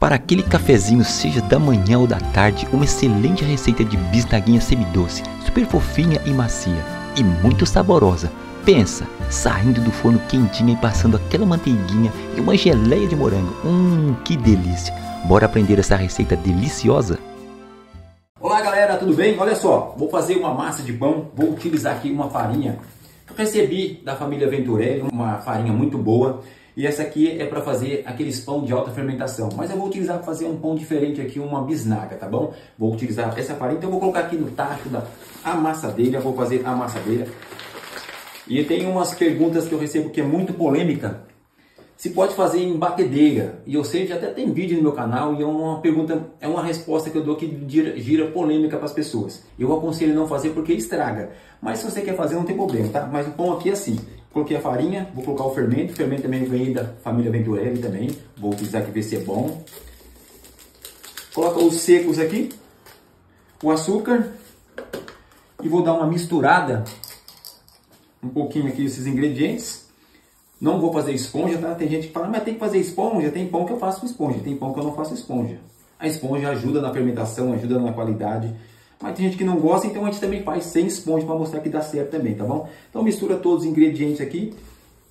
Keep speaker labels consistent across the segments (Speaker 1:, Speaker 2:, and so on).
Speaker 1: Para aquele cafezinho, seja da manhã ou da tarde, uma excelente receita de bisnaguinha semidoce, super fofinha e macia, e muito saborosa. Pensa, saindo do forno quentinha e passando aquela manteiguinha e uma geleia de morango. Que delícia! Bora aprender essa receita deliciosa?
Speaker 2: Olá galera, tudo bem? Olha só, vou fazer uma massa de pão, vou utilizar aqui uma farinha que eu recebi da família Venturelli, uma farinha muito boa. E essa aqui é para fazer aqueles pão de alta fermentação. Mas eu vou utilizar para fazer um pão diferente aqui, uma bisnaga, tá bom? Vou utilizar essa farinha, então eu vou colocar aqui no tacho da amassadeira, vou fazer a amassadeira. E tem umas perguntas que eu recebo que é muito polêmica. Se pode fazer em batedeira. E eu sei que até tem vídeo no meu canal e é uma pergunta, é uma resposta que eu dou que gira polêmica para as pessoas. Eu aconselho não fazer porque estraga. Mas se você quer fazer não tem problema, tá? Mas o pão aqui é assim. Coloquei a farinha, vou colocar o fermento também vem da família Venturelli também. Vou utilizar aqui ver se é bom. Coloca os secos aqui, o açúcar e vou dar uma misturada um pouquinho aqui esses ingredientes. Não vou fazer esponja, tá? Tem gente que fala, mas tem que fazer esponja, tem pão que eu faço com esponja, tem pão que eu não faço esponja. A esponja ajuda na fermentação, ajuda na qualidade. Mas tem gente que não gosta, então a gente também faz sem esponja para mostrar que dá certo também, tá bom? Então mistura todos os ingredientes aqui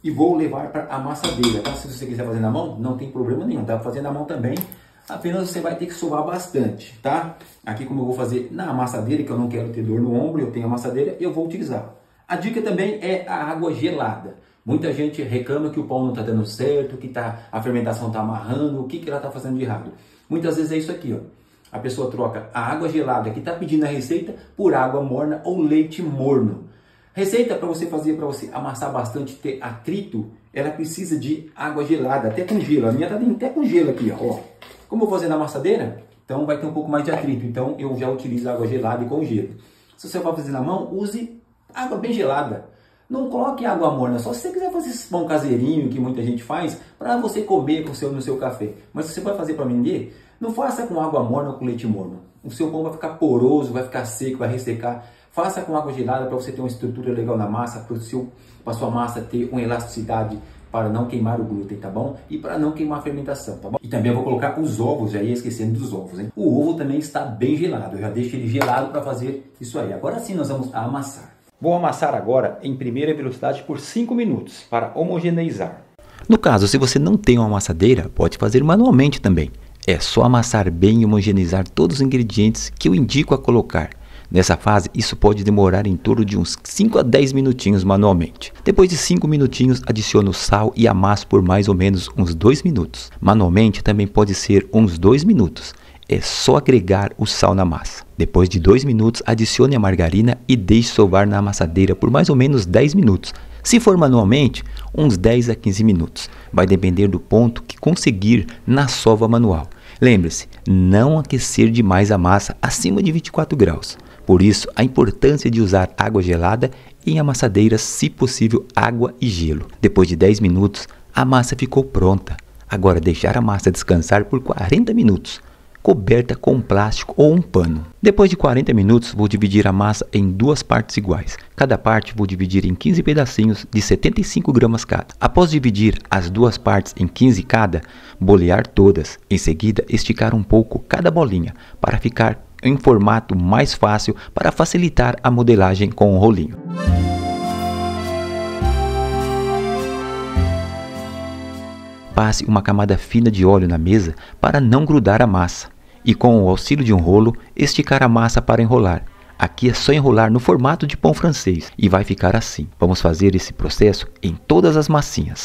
Speaker 2: e vou levar para a amassadeira, tá? Se você quiser fazer na mão, não tem problema nenhum, dá para fazer na mão também. Apenas você vai ter que sovar bastante, tá? Aqui como eu vou fazer na amassadeira, que eu não quero ter dor no ombro, eu tenho amassadeira, eu vou utilizar. A dica também é a água gelada. Muita gente reclama que o pão não está dando certo, que a fermentação está amarrando, o que ela está fazendo de errado. Muitas vezes é isso aqui, ó. A pessoa troca a água gelada que está pedindo a receita por água morna ou leite morno. Receita para você fazer, para você amassar bastante, ter atrito, ela precisa de água gelada, até com gelo. A minha está até com gelo aqui, ó. Como eu vou fazer na amassadeira, então vai ter um pouco mais de atrito. Então eu já utilizo água gelada e com gelo. Se você vai fazer na mão, use água bem gelada. Não coloque água morna, só se você quiser fazer esse pão caseirinho que muita gente faz para você comer no seu café. Mas se você vai fazer para vender, não faça com água morna ou com leite morno. O seu pão vai ficar poroso, vai ficar seco, vai ressecar. Faça com água gelada para você ter uma estrutura legal na massa, para sua massa ter uma elasticidade para não queimar o glúten, tá bom? E para não queimar a fermentação, tá bom? E também eu vou colocar os ovos, já ia esquecendo dos ovos, hein? O ovo também está bem gelado, eu já deixo ele gelado para fazer isso aí. Agora sim nós vamos amassar. Vou amassar agora em primeira velocidade por 5 minutos para homogeneizar.
Speaker 1: No caso, se você não tem uma amassadeira, pode fazer manualmente também. É só amassar bem e homogeneizar todos os ingredientes que eu indico a colocar. Nessa fase, isso pode demorar em torno de uns 5 a 10 minutinhos manualmente. Depois de 5 minutinhos, adiciono o sal e amasso por mais ou menos uns 2 minutos. Manualmente também pode ser uns 2 minutos. É só agregar o sal na massa. Depois de 2 minutos, adicione a margarina e deixe sovar na amassadeira por mais ou menos 10 minutos. Se for manualmente, uns 10 a 15 minutos. Vai depender do ponto que conseguir na sova manual. Lembre-se, não aquecer demais a massa acima de 24 graus. Por isso, a importância de usar água gelada em amassadeiras, se possível, água e gelo. Depois de 10 minutos, a massa ficou pronta. Agora, deixar a massa descansar por 40 minutos. Coberta com um plástico ou um pano. Depois de 40 minutos, vou dividir a massa em 2 partes iguais. Cada parte vou dividir em 15 pedacinhos de 75 gramas cada. Após dividir as 2 partes em 15 cada, bolear todas. Em seguida, esticar um pouco cada bolinha para ficar em formato mais fácil para facilitar a modelagem com o rolinho. Passe uma camada fina de óleo na mesa para não grudar a massa e com o auxílio de um rolo esticar a massa para enrolar. Aqui é só enrolar no formato de pão francês e vai ficar assim. Vamos fazer esse processo em todas as massinhas.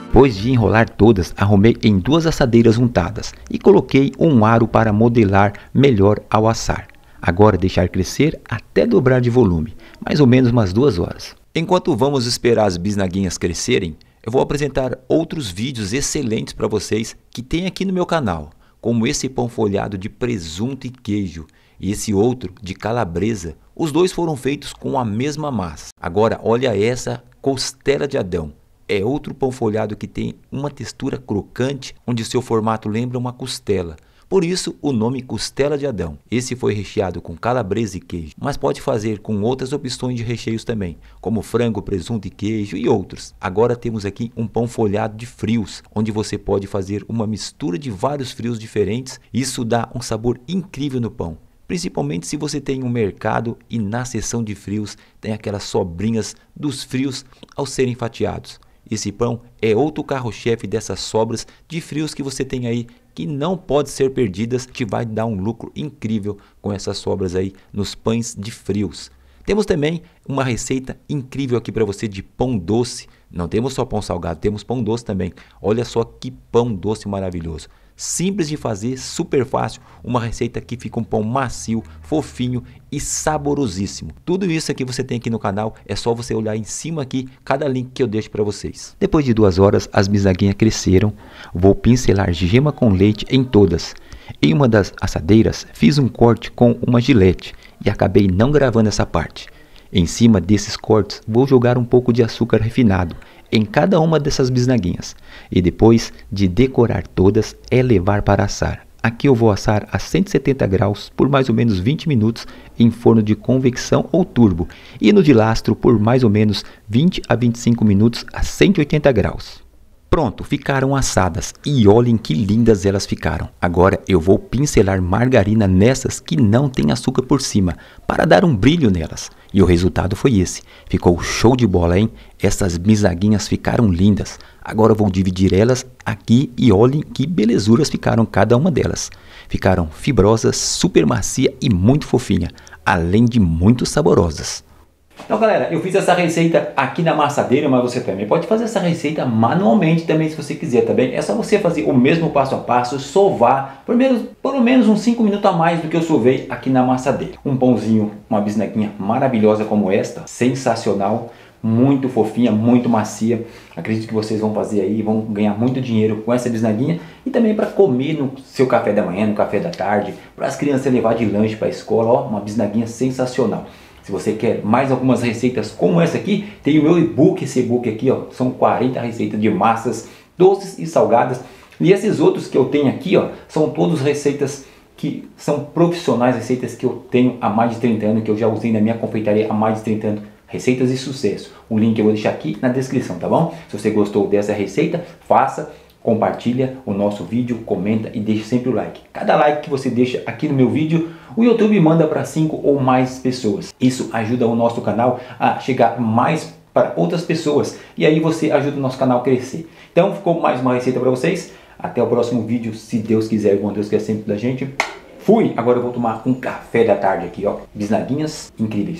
Speaker 1: Depois de enrolar todas, arrumei em 2 assadeiras untadas e coloquei um aro para modelar melhor ao assar. Agora deixar crescer até dobrar de volume, mais ou menos umas 2 horas. Enquanto vamos esperar as bisnaguinhas crescerem, eu vou apresentar outros vídeos excelentes para vocês que tem aqui no meu canal, como esse pão folhado de presunto e queijo e esse outro de calabresa. Os dois foram feitos com a mesma massa. Agora olha essa costela de Adão. É outro pão folhado que tem uma textura crocante, onde seu formato lembra uma costela. Por isso o nome costela de Adão. Esse foi recheado com calabresa e queijo, mas pode fazer com outras opções de recheios também, como frango, presunto e queijo e outros. Agora temos aqui um pão folhado de frios, onde você pode fazer uma mistura de vários frios diferentes. Isso dá um sabor incrível no pão. Principalmente se você tem um mercado e na seção de frios tem aquelas sobrinhas dos frios ao serem fatiados. Esse pão é outro carro-chefe dessas sobras de frios que você tem aí, que não pode ser perdidas, te vai dar um lucro incrível com essas sobras aí nos pães de frios. Temos também uma receita incrível aqui para você de pão doce. Não temos só pão salgado, temos pão doce também. Olha só que pão doce maravilhoso. Simples de fazer, super fácil, uma receita que fica um pão macio, fofinho e saborosíssimo. Tudo isso aqui você tem aqui no canal, é só você olhar em cima aqui, cada link que eu deixo para vocês. Depois de 2 horas, as bisnaguinhas cresceram, vou pincelar gema com leite em todas. Em uma das assadeiras, fiz um corte com uma gilete e acabei não gravando essa parte. Em cima desses cortes, vou jogar um pouco de açúcar refinado em cada uma dessas bisnaguinhas e depois de decorar todas é levar para assar. Aqui eu vou assar a 170 graus por mais ou menos 20 minutos em forno de convecção ou turbo e no de lastro por mais ou menos 20 a 25 minutos a 180 graus. Pronto, ficaram assadas e olhem que lindas elas ficaram. Agora eu vou pincelar margarina nessas que não tem açúcar por cima, para dar um brilho nelas. E o resultado foi esse. Ficou show de bola, hein? Essas bisnaguinhas ficaram lindas. Agora eu vou dividir elas aqui e olhem que belezuras ficaram cada uma delas. Ficaram fibrosas, super macia e muito fofinha, além de muito saborosas.
Speaker 2: Então galera, eu fiz essa receita aqui na amassadeira, mas você também pode fazer essa receita manualmente também se você quiser, tá bem? É só você fazer o mesmo passo a passo, sovar, pelo menos uns 5 minutos a mais do que eu sovei aqui na amassadeira. Um pãozinho, uma bisnaguinha maravilhosa como esta, sensacional, muito fofinha, muito macia. Acredito que vocês vão fazer aí, vão ganhar muito dinheiro com essa bisnaguinha e também para comer no seu café da manhã, no café da tarde, para as crianças levar de lanche para a escola, ó, uma bisnaguinha sensacional. Se você quer mais algumas receitas como essa aqui, tem o meu e-book, esse e-book aqui, ó, são 40 receitas de massas doces e salgadas. E esses outros que eu tenho aqui, ó, são todas receitas que são profissionais, receitas que eu tenho há mais de 30 anos, que eu já usei na minha confeitaria há mais de 30 anos. Receitas de sucesso. O link eu vou deixar aqui na descrição, tá bom? Se você gostou dessa receita, faça, compartilha o nosso vídeo, comenta e deixe sempre o like. Cada like que você deixa aqui no meu vídeo, o YouTube manda para 5 ou mais pessoas. Isso ajuda o nosso canal a chegar mais para outras pessoas e aí você ajuda o nosso canal a crescer. Então ficou mais uma receita para vocês. Até o próximo vídeo, se Deus quiser, com Deus quer sempre da gente. Fui! Agora eu vou tomar um café da tarde aqui, ó. Bisnaguinhas incríveis.